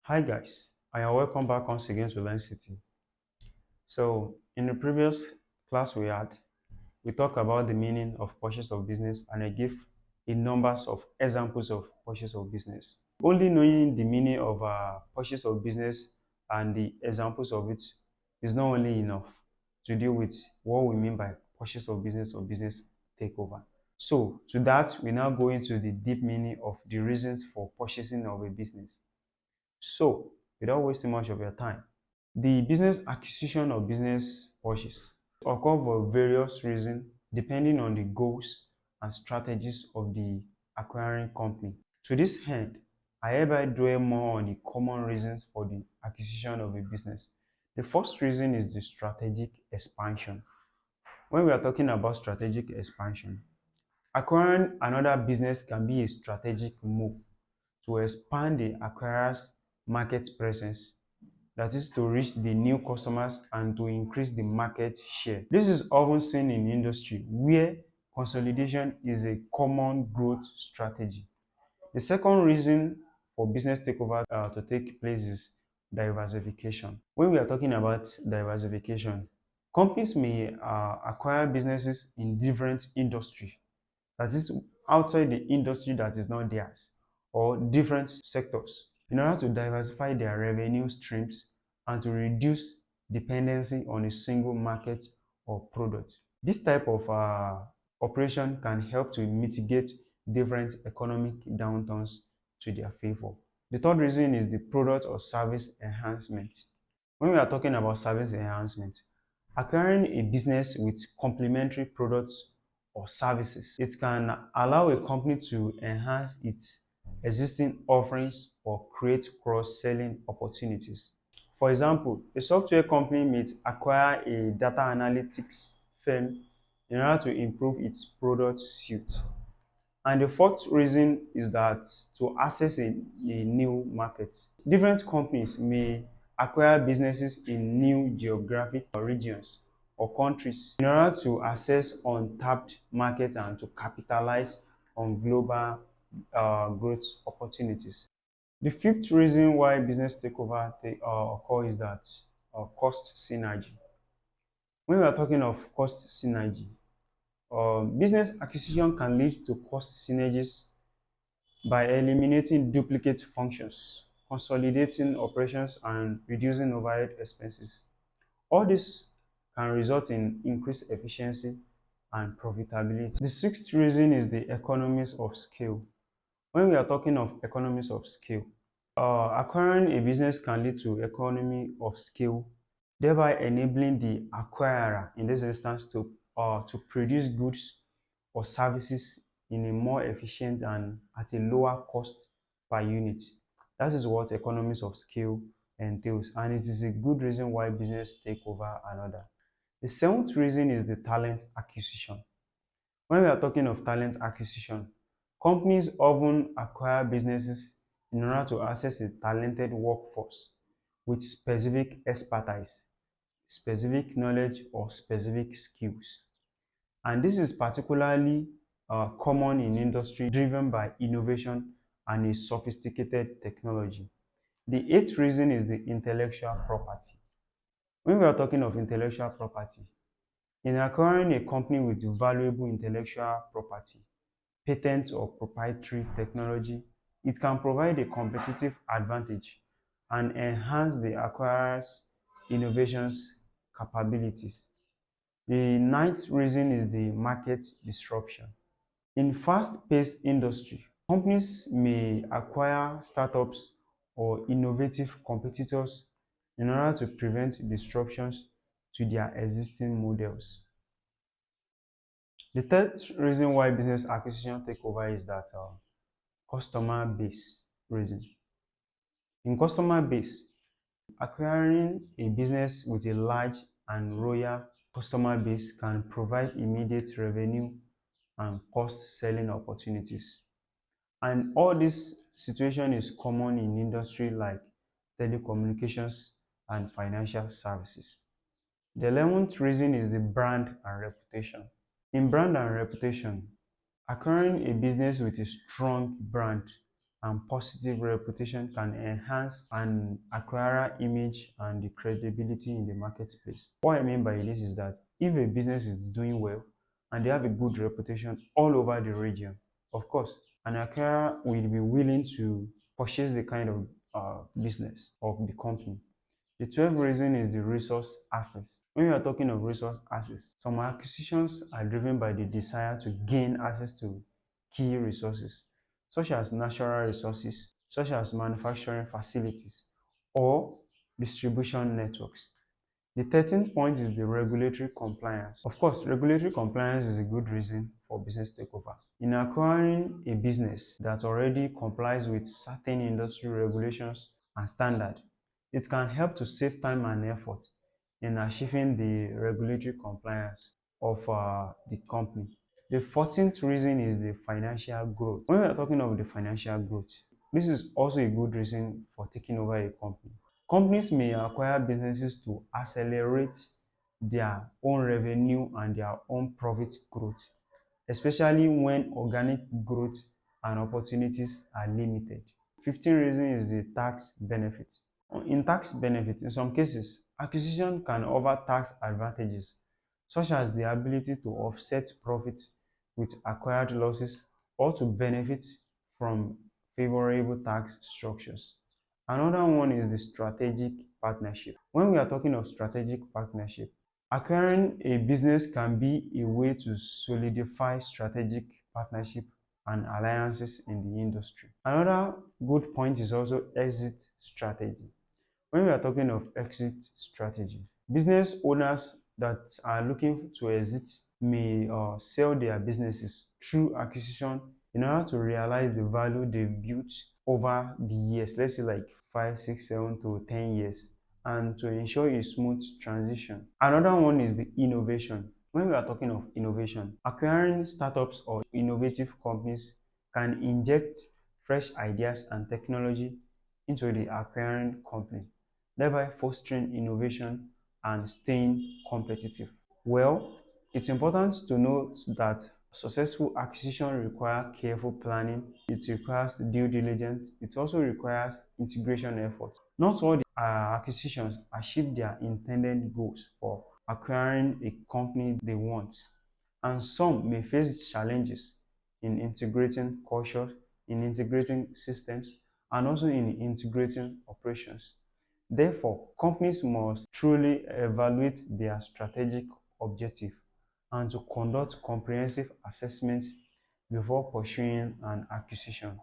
Hi guys, and welcome back once again to LearnCity. So in the previous class we had, we talked about the meaning of purchase of business and I gave a numbers of examples of purchase of business. Only knowing the meaning of purchase of business and the examples of it is not only enough to deal with what we mean by purchase of business or business takeover. So to that, we now go into the deep meaning of the reasons for purchasing of a business. So, without wasting much of your time, the business acquisition or business purchase occur for various reasons depending on the goals and strategies of the acquiring company. To this end, I hereby dwell more on the common reasons for the acquisition of a business. The first reason is the strategic expansion. When we are talking about strategic expansion, acquiring another business can be a strategic move to expand the acquirer's market presence, that is to reach the new customers and to increase the market share. This is often seen in industry where consolidation is a common growth strategy. The second reason for business takeover to take place is diversification. When we are talking about diversification, companies may acquire businesses in different industries, that is outside the industry that is not theirs, or different sectors, in order to diversify their revenue streams and to reduce dependency on a single market or product. This type of operation can help to mitigate different economic downturns to their favor. The third reason is the product or service enhancement. When we are talking about service enhancement, acquiring a business with complementary products or services, it can allow a company to enhance its existing offerings or create cross-selling opportunities. For example, a software company may acquire a data analytics firm in order to improve its product suite. And the fourth reason is that to access a new market. Different companies may acquire businesses in new geographic regions or countries in order to access untapped markets and to capitalize on global growth opportunities. The fifth reason why business takeover occur is that cost synergy. When we are talking of cost synergy, business acquisition can lead to cost synergies by eliminating duplicate functions, consolidating operations, and reducing overhead expenses. All this can result in increased efficiency and profitability. The sixth reason is the economies of scale. When we are talking of economies of scale, acquiring a business can lead to economy of scale, thereby enabling the acquirer, in this instance, to produce goods or services in a more efficient and at a lower cost per unit. That is what economies of scale entails, and it is a good reason why business take over another. The seventh reason is the talent acquisition. When we are talking of talent acquisition, companies often acquire businesses in order to access a talented workforce with specific expertise, specific knowledge, or specific skills. And this is particularly common in industry driven by innovation and a sophisticated technology. The eighth reason is the intellectual property. When we are talking of intellectual property, in acquiring a company with valuable intellectual property, patent or proprietary technology, it can provide a competitive advantage and enhance the acquirer's innovations capabilities. The ninth reason is the market disruption. In fast-paced industry, companies may acquire startups or innovative competitors in order to prevent disruptions to their existing models. The third reason why business acquisition take over is that customer base reason. In customer base, acquiring a business with a large and loyal customer base can provide immediate revenue and cost selling opportunities. And all this situation is common in industry like telecommunications and financial services. The 11th reason is the brand and reputation. In brand and reputation, acquiring a business with a strong brand and positive reputation can enhance an acquirer image and the credibility in the marketplace. What I mean by this is that if a business is doing well and they have a good reputation all over the region, of course, an acquirer will be willing to purchase the kind of business of the company. The 12th reason is the resource access. When we are talking of resource access, some acquisitions are driven by the desire to gain access to key resources, such as natural resources, such as manufacturing facilities, or distribution networks. The 13th point is the regulatory compliance. Of course, regulatory compliance is a good reason for business takeover. In acquiring a business that already complies with certain industry regulations and standards, it can help to save time and effort in achieving the regulatory compliance of the company. The 14th reason is the financial growth. When we are talking of the financial growth, this is also a good reason for taking over a company. Companies may acquire businesses to accelerate their own revenue and their own profit growth, especially when organic growth and opportunities are limited. 15th reason is the tax benefit. In tax benefit, in some cases, acquisition can offer tax advantages, such as the ability to offset profits with acquired losses or to benefit from favorable tax structures. Another one is the strategic partnership. When we are talking of strategic partnership, acquiring a business can be a way to solidify strategic partnership and alliances in the industry. Another good point is also exit strategy. When we are talking of exit strategy, business owners that are looking to exit may sell their businesses through acquisition in order to realize the value they've built over the years, let's say like 5, 6, 7 to 10 years, and to ensure a smooth transition. Another one is the innovation. When we are talking of innovation, acquiring startups or innovative companies can inject fresh ideas and technology into the acquiring company, thereby fostering innovation and staying competitive. Well, it's important to note that successful acquisition requires careful planning, it requires due diligence, it also requires integration efforts. Not all the acquisitions achieve their intended goals for acquiring a company they want, and some may face challenges in integrating culture, in integrating systems, and also in integrating operations. Therefore, companies must truly evaluate their strategic objective and to conduct comprehensive assessments before pursuing an acquisition.